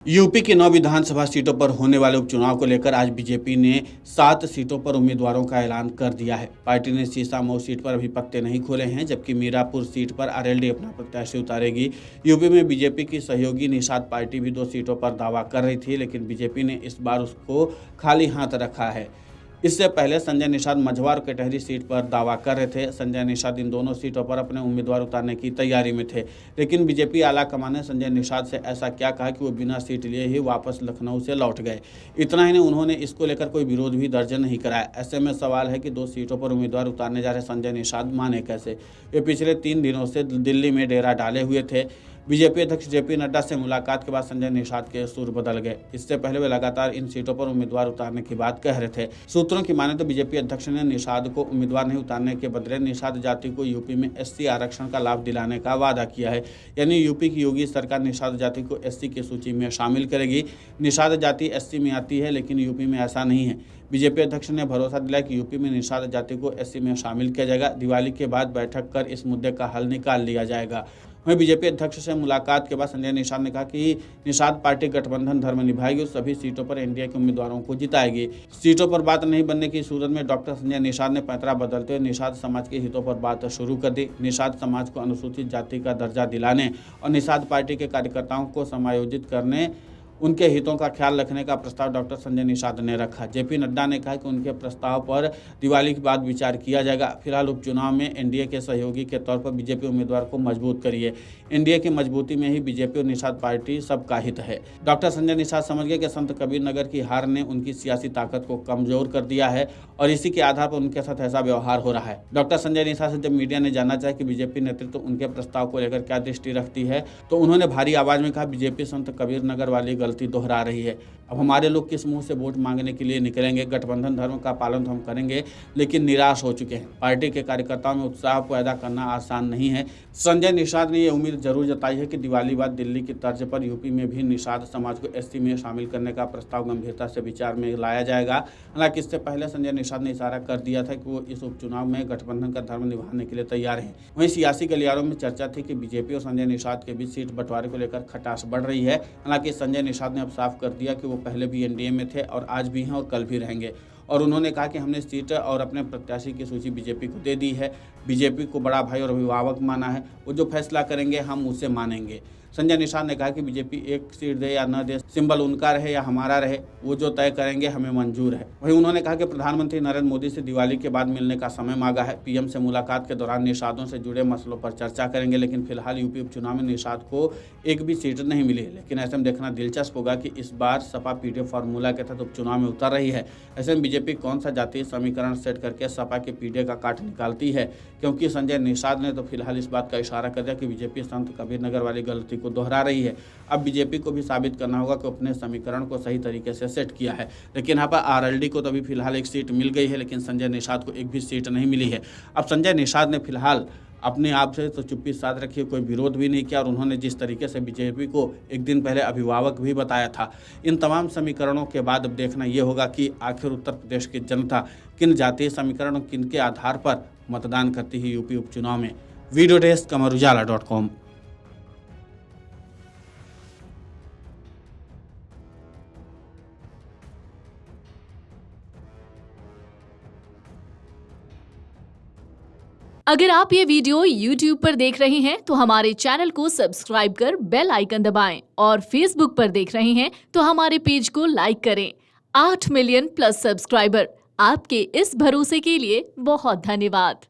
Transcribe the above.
UP की 9 विधानसभा सीटों पर होने वाले उपचुनाव को लेकर आज बीजेपी ने 7 सीटों पर उम्मीदवारों का ऐलान कर दिया है। पार्टी ने सीसामऊ सीट पर अभी पत्ते नहीं खोले हैं, जबकि मीरापुर सीट पर आरएलडी अपना प्रत्याशी उतारेगी। यूपी में बीजेपी की सहयोगी निषाद पार्टी भी 2 सीटों पर दावा कर रही थी, लेकिन बीजेपी ने इस बार उसको खाली हाथ रखा है। इससे पहले संजय निषाद मझवा और कटहरी सीट पर दावा कर रहे थे। संजय निषाद इन दोनों सीटों पर अपने उम्मीदवार उतारने की तैयारी में थे, लेकिन बीजेपी आलाकमान ने संजय निषाद से ऐसा क्या कहा कि वो बिना सीट लिए ही वापस लखनऊ से लौट गए। इतना ही नहीं, उन्होंने इसको लेकर कोई विरोध भी दर्ज नहीं कराया। ऐसे में सवाल है कि 2 सीटों पर उम्मीदवार उतारने जा रहे संजय निषाद माने कैसे। वे पिछले 3 दिनों से दिल्ली में डेरा डाले हुए थे। बीजेपी अध्यक्ष जेपी नड्डा से मुलाकात के बाद संजय निषाद के सुर बदल गए। इससे पहले वे लगातार इन सीटों पर उम्मीदवार उतारने की बात कह रहे थे। सूत्रों की माने तो बीजेपी अध्यक्ष ने निषाद को उम्मीदवार नहीं उतारने के बदले निषाद जाति को यूपी में एससी आरक्षण का लाभ दिलाने का वादा किया है। यानी यूपी की योगी सरकार निषाद जाति को एससी की सूची में शामिल करेगी। निषाद जाति एससी में आती है, लेकिन यूपी में ऐसा नहीं है। बीजेपी अध्यक्ष ने भरोसा दिलाया कि यूपी में निषाद जाति को एससी में शामिल किया जाएगा। दिवाली के बाद बैठक कर इस मुद्दे का हल निकाल लिया जाएगा। वहीं बीजेपी अध्यक्ष से मुलाकात के बाद संजय निषाद ने कहा कि निषाद पार्टी गठबंधन धर्म निभाएगी और सभी सीटों पर एनडीए के उम्मीदवारों को जिताएगी। सीटों पर बात नहीं बनने की सूरत में डॉक्टर संजय निषाद ने पैंतरा बदलते हुए निषाद समाज के हितों पर बात शुरू कर दी। निषाद समाज को अनुसूचित जाति का दर्जा दिलाने और निषाद पार्टी के कार्यकर्ताओं को समायोजित करने, उनके हितों का ख्याल रखने का प्रस्ताव डॉक्टर संजय निषाद ने रखा। जेपी नड्डा ने कहा कि उनके प्रस्ताव पर दिवाली के बाद विचार किया जाएगा। फिलहाल उपचुनाव में एनडीए के सहयोगी के तौर पर बीजेपी उम्मीदवार को मजबूत करिए। एनडीए की मजबूती में ही बीजेपी और निषाद पार्टी सबका हित है। डॉक्टर संजय निषाद समझ गए कि संत कबीर नगर की हार ने उनकी सियासी ताकत को कमजोर कर दिया है और इसी के आधार पर उनके साथ ऐसा व्यवहार हो रहा है। डॉक्टर संजय निषाद से जब मीडिया ने जानना चाहा कि बीजेपी नेतृत्व उनके प्रस्ताव को लेकर क्या दृष्टि रखती है, तो उन्होंने भारी आवाज में कहा, बीजेपी संत कबीर नगर वाली गलती दोहरा रही है। अब हमारे लोग किस मुंह से वोट मांगने के लिए निकलेंगे। गठबंधन धर्म का पालन तो हम करेंगे, लेकिन निराश हो चुके हैं। पार्टी के कार्यकर्ताओं में उत्साह पैदा करना आसान नहीं है। संजय निषाद ने यह उम्मीद जरूर जताई है कि दिवाली बाद दिल्ली की तर्ज पर यूपी में भी निषाद समाज को एससी में शामिल करने का प्रस्ताव गंभीरता से विचार में लाया जाएगा। हालांकि इससे पहले संजय निषाद ने इशारा कर दिया था कि वो इस उपचुनाव में गठबंधन का धर्म निभाने के लिए तैयार हैं। वहीं सियासी गलियारों में चर्चा थी कि बीजेपी और संजय निषाद के बीच सीट बंटवारे को लेकर खटास बढ़ रही है। हालांकि संजय निषाद ने अब साफ कर दिया कि वो पहले भी एनडीए में थे और आज भी हैं और कल भी रहेंगे। और उन्होंने कहा कि हमने सीट और अपने प्रत्याशी की सूची बीजेपी को दे दी है। बीजेपी को बड़ा भाई और अभिभावक माना है। वो जो फैसला करेंगे हम उसे मानेंगे। संजय निषाद ने कहा कि बीजेपी एक सीट दे या न दे, सिंबल उनका रहे या हमारा रहे, वो जो तय करेंगे हमें मंजूर है। वहीं उन्होंने कहा कि प्रधानमंत्री नरेंद्र मोदी से दिवाली के बाद मिलने का समय मांगा है। पीएम से मुलाकात के दौरान निषादों से जुड़े मसलों पर चर्चा करेंगे, लेकिन फिलहाल यूपी उपचुनाव में निषाद को एक भी सीट नहीं मिली है। लेकिन ऐसे में देखना दिलचस्प होगा कि इस बार सपा पीडीएफ फार्मूला के तहत उपचुनाव में उतर रही है। ऐसे में बीजेपी कौन सा जातीय समीकरण सेट करके सपा के पीडीए का काट निकालती है, क्योंकि संजय निषाद ने तो फिलहाल इस बात का इशारा कर दिया कि बीजेपी संत कबीर नगर वाली गलती को दोहरा रही है। अब बीजेपी को भी साबित करना होगा कि अपने समीकरण को सही तरीके से सेट किया है। लेकिन यहाँ पर आरएलडी को तो अभी फिलहाल एक सीट मिल गई है, लेकिन संजय निषाद को एक भी सीट नहीं मिली है। अब संजय निषाद ने फिलहाल अपने आप से तो चुप्पी साध रखी, कोई विरोध भी नहीं किया और उन्होंने जिस तरीके से बीजेपी को एक दिन पहले अभिभावक भी बताया था। इन तमाम समीकरणों के बाद अब देखना ये होगा कि आखिर उत्तर प्रदेश की जनता किन जातीय समीकरणों किन के आधार पर मतदान करती है यूपी उपचुनाव में। Video desk amarujala.com। अगर आप ये वीडियो YouTube पर देख रहे हैं तो हमारे चैनल को सब्सक्राइब कर बेल आइकन दबाएं और Facebook पर देख रहे हैं तो हमारे पेज को लाइक करें। 8 मिलियन प्लस सब्सक्राइबर, आपके इस भरोसे के लिए बहुत धन्यवाद।